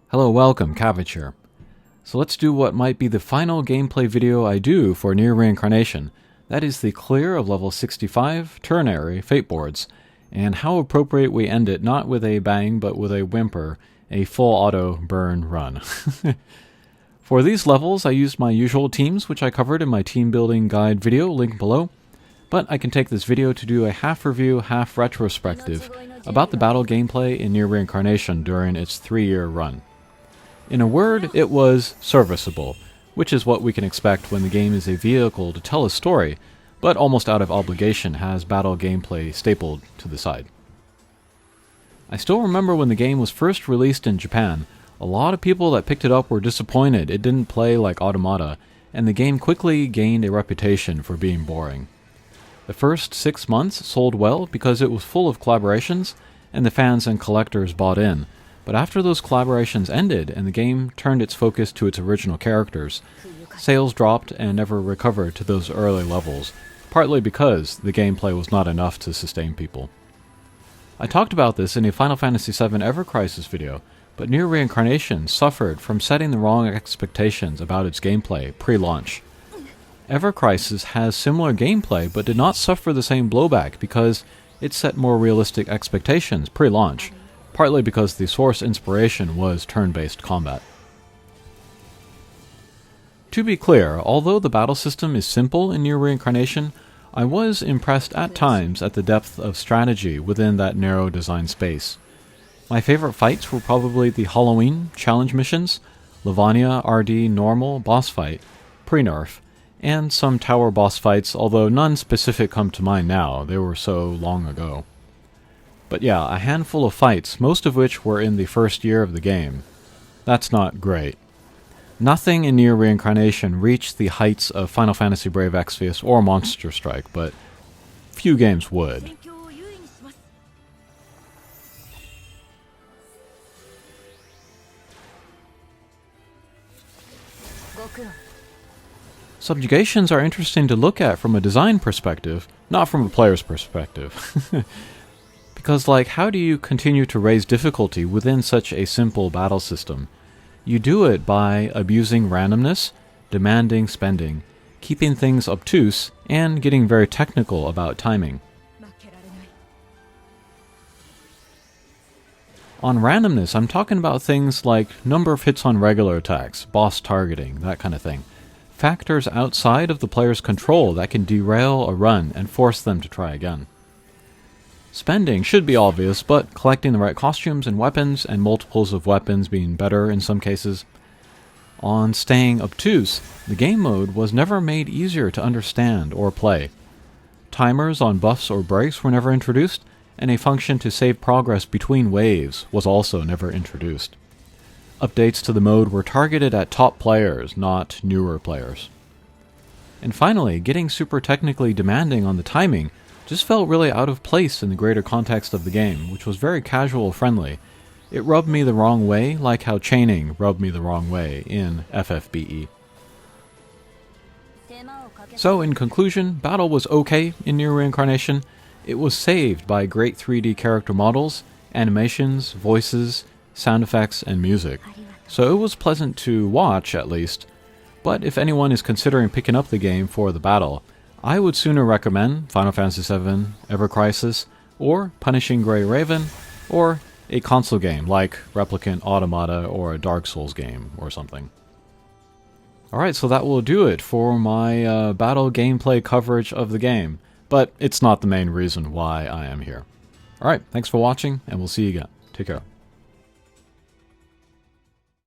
Hello, welcome, Cabbage here. So let's do what might be the final gameplay video I do for Nier Reincarnation. That is the clear of level 65, Ternary, Fate boards, and how appropriate we end it not with a bang but with a whimper, a full auto burn run. For these levels I used my usual teams which I covered in my team building guide video, link below, but I can take this video to do a half review, half retrospective about the battle gameplay in Nier Reincarnation during its 3-year run. In a word, it was serviceable, which is what we can expect when the game is a vehicle to tell a story, but almost out of obligation has battle gameplay stapled to the side. I still remember when the game was first released in Japan, a lot of people that picked it up were disappointed it didn't play like Automata, and the game quickly gained a reputation for being boring. The first 6 months sold well because it was full of collaborations, and the fans and collectors bought in. But after those collaborations ended and the game turned its focus to its original characters, sales dropped and never recovered to those early levels, partly because the gameplay was not enough to sustain people. I talked about this in a Final Fantasy VII Ever Crisis video, but Nier Reincarnation suffered from setting the wrong expectations about its gameplay pre-launch. Ever Crisis has similar gameplay but did not suffer the same blowback because it set more realistic expectations pre-launch, partly because the source inspiration was turn-based combat. To be clear, although the battle system is simple in Nier Reincarnation, I was impressed at times at the depth of strategy within that narrow design space. My favorite fights were probably the Halloween challenge missions, Lavania RD normal boss fight, pre-nerf, and some tower boss fights, although none specific come to mind now, they were so long ago. But yeah, a handful of fights, most of which were in the first year of the game. That's not great. Nothing in Nier Reincarnation reached the heights of Final Fantasy Brave Exvius or Monster Strike, but few games would. Subjugations are interesting to look at from a design perspective, not from a player's perspective. Because, how do you continue to raise difficulty within such a simple battle system? You do it by abusing randomness, demanding spending, keeping things obtuse, and getting very technical about timing. On randomness, I'm talking about things like number of hits on regular attacks, boss targeting, that kind of thing. Factors outside of the player's control that can derail a run and force them to try again. Spending should be obvious, but collecting the right costumes and weapons, and multiples of weapons being better in some cases. On staying obtuse, the game mode was never made easier to understand or play. Timers on buffs or breaks were never introduced, and a function to save progress between waves was also never introduced. Updates to the mode were targeted at top players, not newer players. And finally, getting super technically demanding on the timing just felt really out of place in the greater context of the game, which was very casual friendly. It rubbed me the wrong way, like how chaining rubbed me the wrong way in FFBE. So in conclusion, battle was okay in Nier Reincarnation. It was saved by great 3D character models, animations, voices, sound effects, and music. So it was pleasant to watch, at least. But if anyone is considering picking up the game for the battle, I would sooner recommend Final Fantasy VII, Ever Crisis, or Punishing Grey Raven, or a console game like Replicant Automata or a Dark Souls game or something. Alright, so that will do it for my battle gameplay coverage of the game, but it's not the main reason why I am here. Alright, thanks for watching, and we'll see you again. Take care.